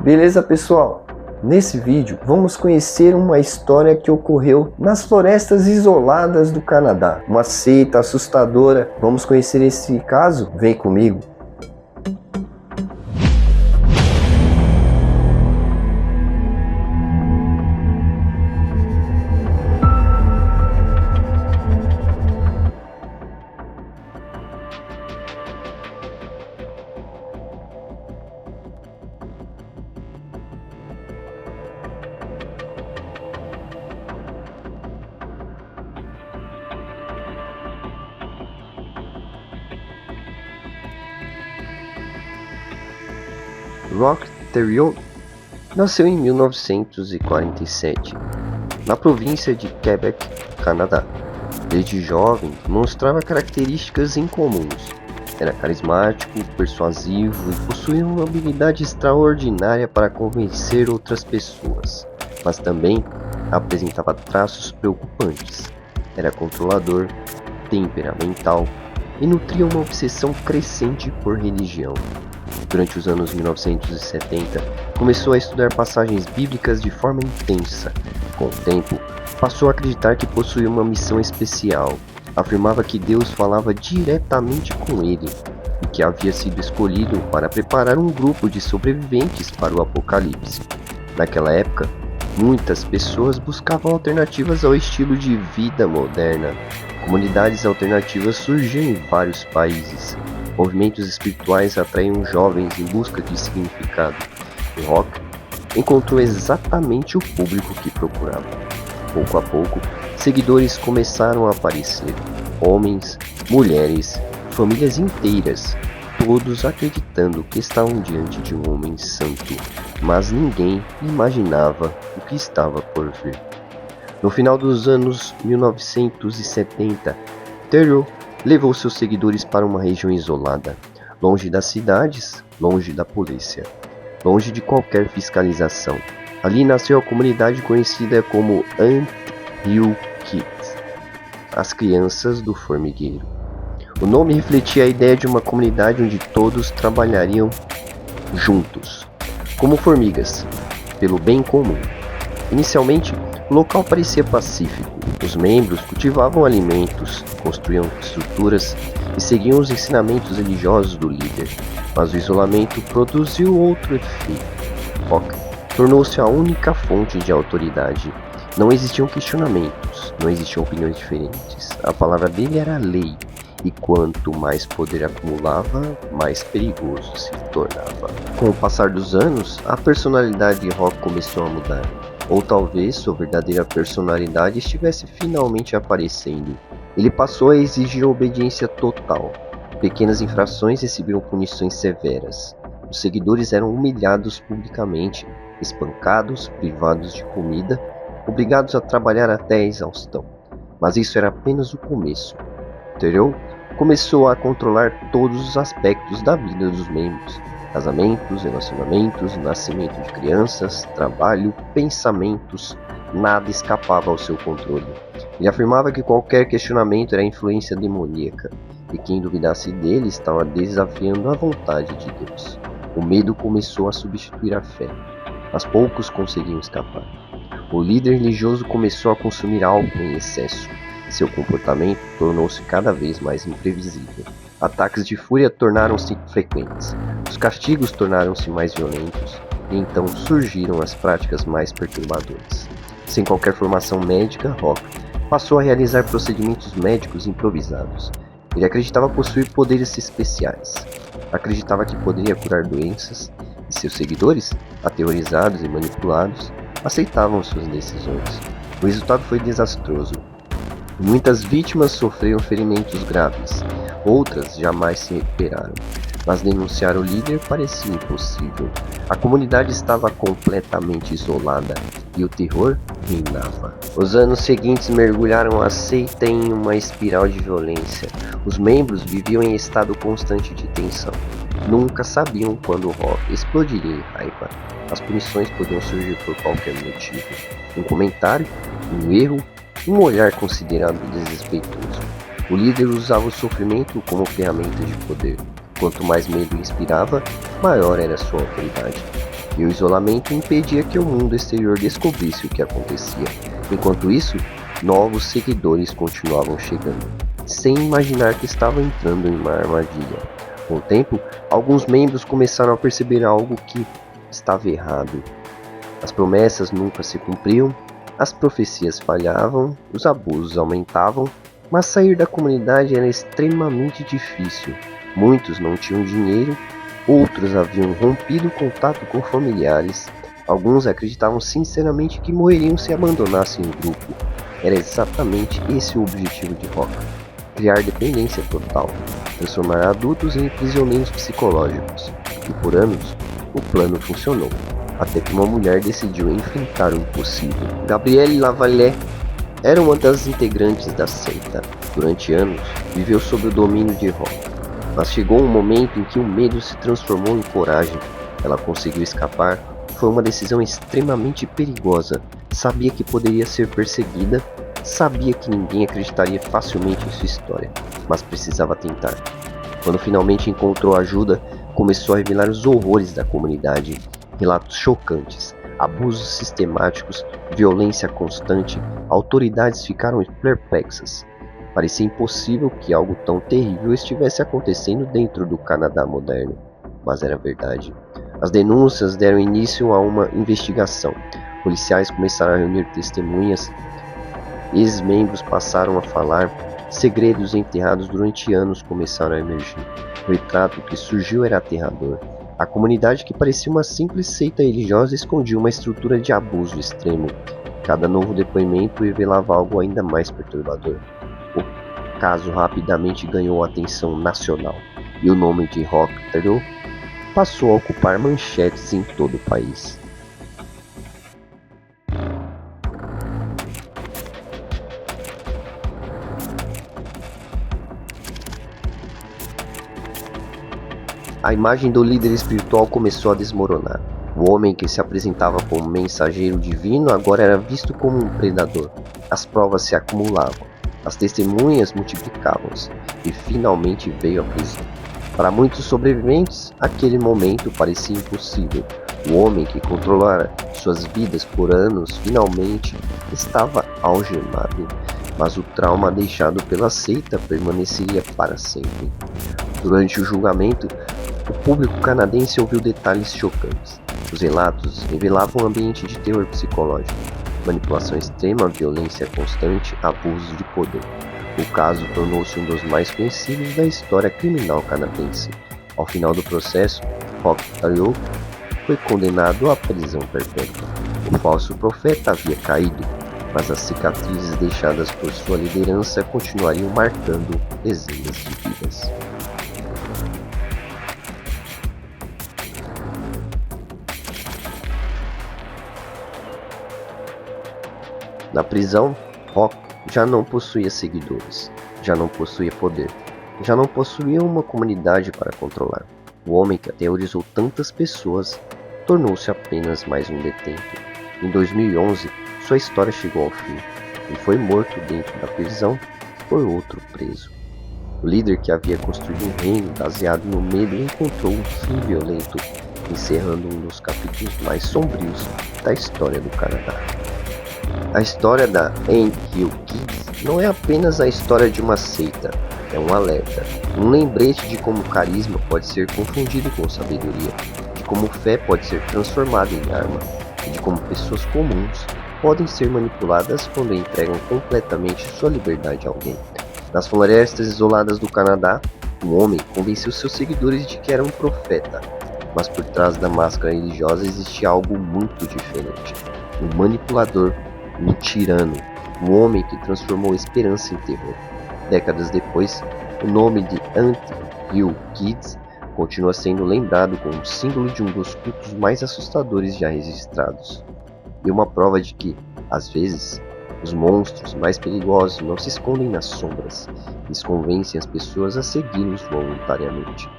Beleza, pessoal? Nesse vídeo vamos conhecer uma história que ocorreu nas florestas isoladas do Canadá. Uma seita assustadora. Vamos conhecer esse caso? Vem comigo. Roch Thériault nasceu em 1947, na província de Quebec, Canadá. Desde jovem, mostrava características incomuns. Era carismático, persuasivo e possuía uma habilidade extraordinária para convencer outras pessoas, mas também apresentava traços preocupantes. Era controlador, temperamental e nutria uma obsessão crescente por religião. Durante os anos 1970, começou a estudar passagens bíblicas de forma intensa. Com o tempo, passou a acreditar que possuía uma missão especial. Afirmava que Deus falava diretamente com ele e que havia sido escolhido para preparar um grupo de sobreviventes para o apocalipse. Naquela época, muitas pessoas buscavam alternativas ao estilo de vida moderna. Comunidades alternativas surgiam em vários países. Movimentos espirituais atraíam jovens em busca de significado. E Roch encontrou exatamente o público que procurava. Pouco a pouco, seguidores começaram a aparecer. Homens, mulheres, famílias inteiras, todos acreditando que estavam diante de um homem santo, mas ninguém imaginava o que estava por vir. No final dos anos 1970, Thériault levou seus seguidores para uma região isolada, longe das cidades, longe da polícia, longe de qualquer fiscalização. Ali nasceu a comunidade conhecida como Ant Hill Kids, as crianças do formigueiro. O nome refletia a ideia de uma comunidade onde todos trabalhariam juntos, como formigas, pelo bem comum. Inicialmente, o local parecia pacífico. Os membros cultivavam alimentos, construíam estruturas e seguiam os ensinamentos religiosos do líder. Mas o isolamento produziu outro efeito. Roch tornou-se a única fonte de autoridade. Não existiam questionamentos, não existiam opiniões diferentes. A palavra dele era lei. E quanto mais poder acumulava, mais perigoso se tornava. Com o passar dos anos, a personalidade de Roch começou a mudar. Ou talvez sua verdadeira personalidade estivesse finalmente aparecendo. Ele passou a exigir obediência total. Pequenas infrações recebiam punições severas. Os seguidores eram humilhados publicamente, espancados, privados de comida, obrigados a trabalhar até a exaustão. Mas isso era apenas o começo. Thériault começou a controlar todos os aspectos da vida dos membros. Casamentos, relacionamentos, nascimento de crianças, trabalho, pensamentos, nada escapava ao seu controle. Ele afirmava que qualquer questionamento era influência demoníaca, e quem duvidasse dele estava desafiando a vontade de Deus. O medo começou a substituir a fé, mas poucos conseguiam escapar. O líder religioso começou a consumir álcool em excesso. Seu comportamento tornou-se cada vez mais imprevisível. Ataques de fúria tornaram-se frequentes, os castigos tornaram-se mais violentos, e então surgiram as práticas mais perturbadoras. Sem qualquer formação médica, Roch passou a realizar procedimentos médicos improvisados. Ele acreditava possuir poderes especiais, acreditava que poderia curar doenças, e seus seguidores, aterrorizados e manipulados, aceitavam suas decisões. O resultado foi desastroso. Muitas vítimas sofreram ferimentos graves, outras jamais se recuperaram, mas denunciar o líder parecia impossível. A comunidade estava completamente isolada e o terror reinava. Os anos seguintes mergulharam a seita em uma espiral de violência. Os membros viviam em estado constante de tensão. Nunca sabiam quando Roch explodiria em raiva. As punições podiam surgir por qualquer motivo. Um comentário, um erro, um olhar considerado desrespeitoso. O líder usava o sofrimento como ferramenta de poder. Quanto mais medo inspirava, maior era sua autoridade. e o isolamento impedia que o mundo exterior descobrisse o que acontecia. Enquanto isso, novos seguidores continuavam chegando, sem imaginar que estavam entrando em uma armadilha. Com o tempo, alguns membros começaram a perceber algo que estava errado. As promessas nunca se cumpriam, as profecias falhavam, os abusos aumentavam, mas sair da comunidade era extremamente difícil. Muitos não tinham dinheiro, outros haviam rompido contato com familiares. Alguns acreditavam sinceramente que morreriam se abandonassem o grupo. Era exatamente esse o objetivo de Rock: criar dependência total, transformar adultos em prisioneiros psicológicos. E por anos, o plano funcionou, até que uma mulher decidiu enfrentar o impossível. Gabrielle Lavallée era uma das integrantes da seita. Durante anos, viveu sob o domínio de Rock, mas chegou um momento em que o medo se transformou em coragem. Ela conseguiu escapar. Foi uma decisão extremamente perigosa. Sabia que poderia ser perseguida, sabia que ninguém acreditaria facilmente em sua história, mas precisava tentar. Quando finalmente encontrou ajuda, começou a revelar os horrores da comunidade. Relatos chocantes, abusos sistemáticos, violência constante. Autoridades ficaram perplexas. Parecia impossível que algo tão terrível estivesse acontecendo dentro do Canadá moderno, mas era verdade. As denúncias deram início a uma investigação. Policiais começaram a reunir testemunhas, ex-membros passaram a falar, segredos enterrados durante anos começaram a emergir. O retrato que surgiu era aterrador. A comunidade, que parecia uma simples seita religiosa, escondia uma estrutura de abuso extremo. Cada novo depoimento revelava algo ainda mais perturbador. O caso rapidamente ganhou atenção nacional, e o nome de Rock Theroux passou a ocupar manchetes em todo o país. A imagem do líder espiritual começou a desmoronar. O homem que se apresentava como mensageiro divino agora era visto como um predador. As provas se acumulavam, as testemunhas multiplicavam-se, e finalmente veio a prisão. Para muitos sobreviventes, aquele momento parecia impossível. O homem que controlara suas vidas por anos finalmente estava algemado, mas o trauma deixado pela seita permaneceria para sempre. Durante o julgamento, o público canadense ouviu detalhes chocantes. Os relatos revelavam um ambiente de terror psicológico, manipulação extrema, violência constante, abuso de poder. O caso tornou-se um dos mais conhecidos da história criminal canadense. Ao final do processo, Rock Theroux foi condenado à prisão perpétua. O falso profeta havia caído, mas as cicatrizes deixadas por sua liderança continuariam marcando dezenas de vidas. Na prisão, Rock já não possuía seguidores, já não possuía poder, já não possuía uma comunidade para controlar. O homem que aterrorizou tantas pessoas tornou-se apenas mais um detento. Em 2011, sua história chegou ao fim. Ele foi morto dentro da prisão por outro preso. O líder que havia construído um reino baseado no medo encontrou um fim violento, encerrando um dos capítulos mais sombrios da história do Canadá. A história da NQ Kids não é apenas a história de uma seita, é um alerta, um lembrete de como o carisma pode ser confundido com sabedoria, de como fé pode ser transformada em arma, e de como pessoas comuns podem ser manipuladas quando entregam completamente sua liberdade a alguém. Nas florestas isoladas do Canadá, um homem convenceu seus seguidores de que era um profeta, mas por trás da máscara religiosa existia algo muito diferente: um manipulador, um tirano, um homem que transformou esperança em terror. Décadas depois, o nome de NQ Kids continua sendo lembrado como um símbolo de um dos cultos mais assustadores já registrados. E uma prova de que, às vezes, os monstros mais perigosos não se escondem nas sombras, eles convencem as pessoas a segui-los voluntariamente.